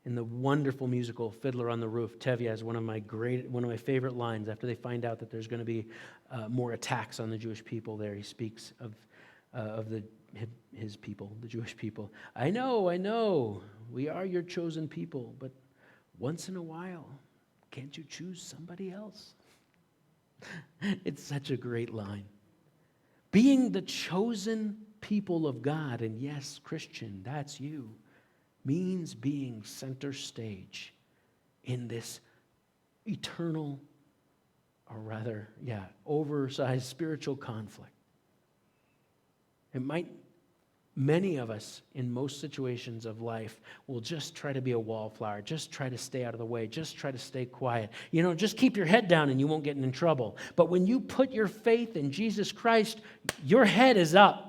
in the wonderful musical Fiddler on the Roof, Tevye has one of my favorite lines after they find out that there's going to be more attacks on the Jewish people there. He speaks of his people, the Jewish people. I know, we are your chosen people, but once in a while, can't you choose somebody else? It's such a great line. Being the chosen people of God, and yes, Christian, that's you, means being center stage in this eternal, or rather, oversized spiritual conflict. Many of us in most situations of life will just try to be a wallflower, just try to stay out of the way, just try to stay quiet. Just keep your head down and you won't get in trouble. But when you put your faith in Jesus Christ, your head is up.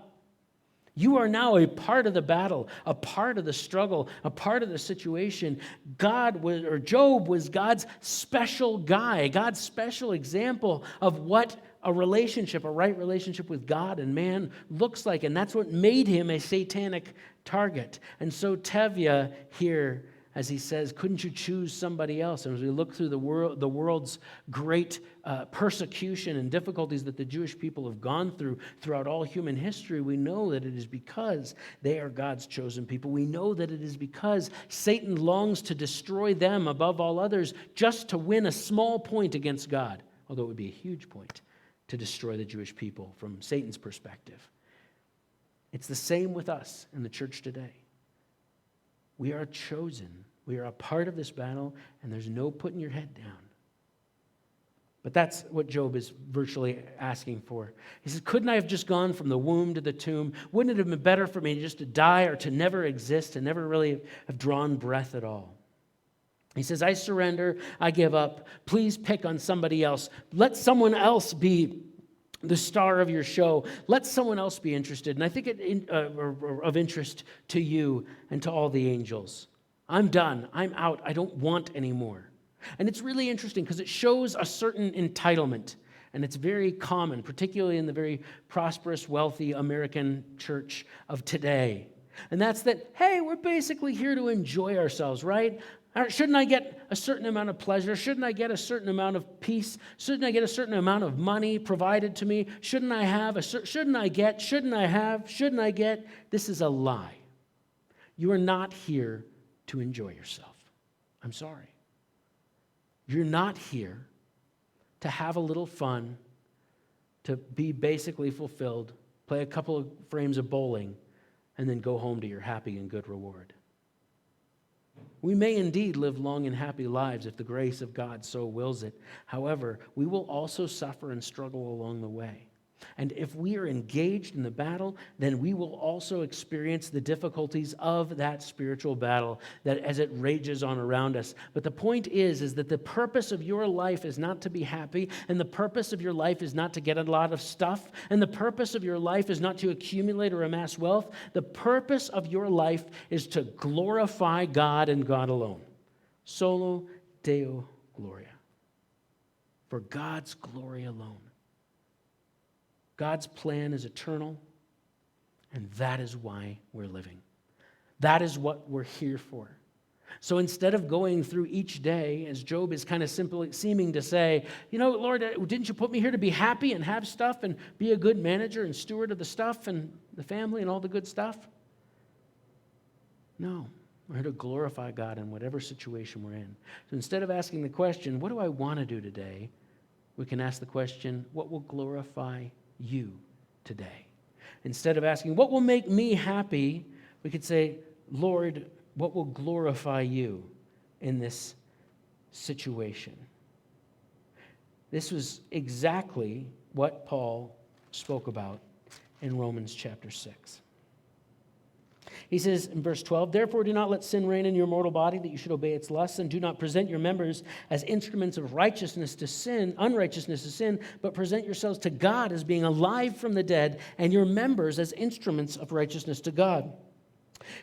You are now a part of the battle, a part of the struggle, a part of the situation. Job was God's special guy, God's special example of what a right relationship with God and man looks like. And that's what made him a satanic target. And so Tevye here, as he says, couldn't you choose somebody else? And as we look through the world's great persecution and difficulties that the Jewish people have gone through throughout all human history, we know that it is because they are God's chosen people. We know that it is because Satan longs to destroy them above all others just to win a small point against God, although it would be a huge point to destroy the Jewish people from Satan's perspective. It's the same with us in the church today. We are chosen. We are a part of this battle, and there's no putting your head down. But that's what Job is virtually asking for. He says, couldn't I have just gone from the womb to the tomb? Wouldn't it have been better for me just to die or to never exist and never really have drawn breath at all? He says, I surrender, I give up. Please pick on somebody else. Let someone else be the star of your show. Let someone else be interested. And I think of interest to you and to all the angels. I'm done. I'm out. I don't want any more. And it's really interesting because it shows a certain entitlement. And it's very common, particularly in the very prosperous, wealthy American church of today. And that's that, hey, we're basically here to enjoy ourselves, right? Shouldn't I get a certain amount of pleasure? Shouldn't I get a certain amount of peace? Shouldn't I get a certain amount of money provided to me? Shouldn't I have? Shouldn't I get? Shouldn't I have? Shouldn't I get? This is a lie. You are not here to enjoy yourself. I'm sorry. You're not here to have a little fun, to be basically fulfilled, play a couple of frames of bowling, and then go home to your happy and good reward. We may indeed live long and happy lives if the grace of God so wills it. However, we will also suffer and struggle along the way. And if we are engaged in the battle, then we will also experience the difficulties of that spiritual battle that as it rages on around us. But the point is that the purpose of your life is not to be happy, and the purpose of your life is not to get a lot of stuff, and the purpose of your life is not to accumulate or amass wealth. The purpose of your life is to glorify God and God alone. Solo Deo Gloria. For God's glory alone. God's plan is eternal, and that is why we're living. That is what we're here for. So instead of going through each day, as Job is kind of simply seeming to say, Lord, didn't you put me here to be happy and have stuff and be a good manager and steward of the stuff and the family and all the good stuff? No, we're here to glorify God in whatever situation we're in. So instead of asking the question, what do I want to do today? We can ask the question, what will glorify you today? Instead of asking, what will make me happy? We could say, Lord, what will glorify you in this situation? This was exactly what Paul spoke about in Romans chapter 6. He says in verse 12, therefore do not let sin reign in your mortal body, that you should obey its lusts, and do not present your members as instruments of unrighteousness to sin, but present yourselves to God as being alive from the dead, and your members as instruments of righteousness to God.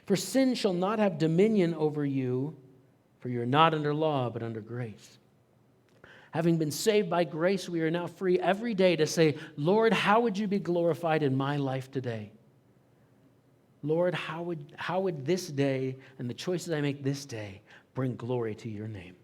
For sin shall not have dominion over you, for you are not under law, but under grace. Having been saved by grace, we are now free every day to say, Lord, how would you be glorified in my life today? Lord, how would this day and the choices I make this day bring glory to your name?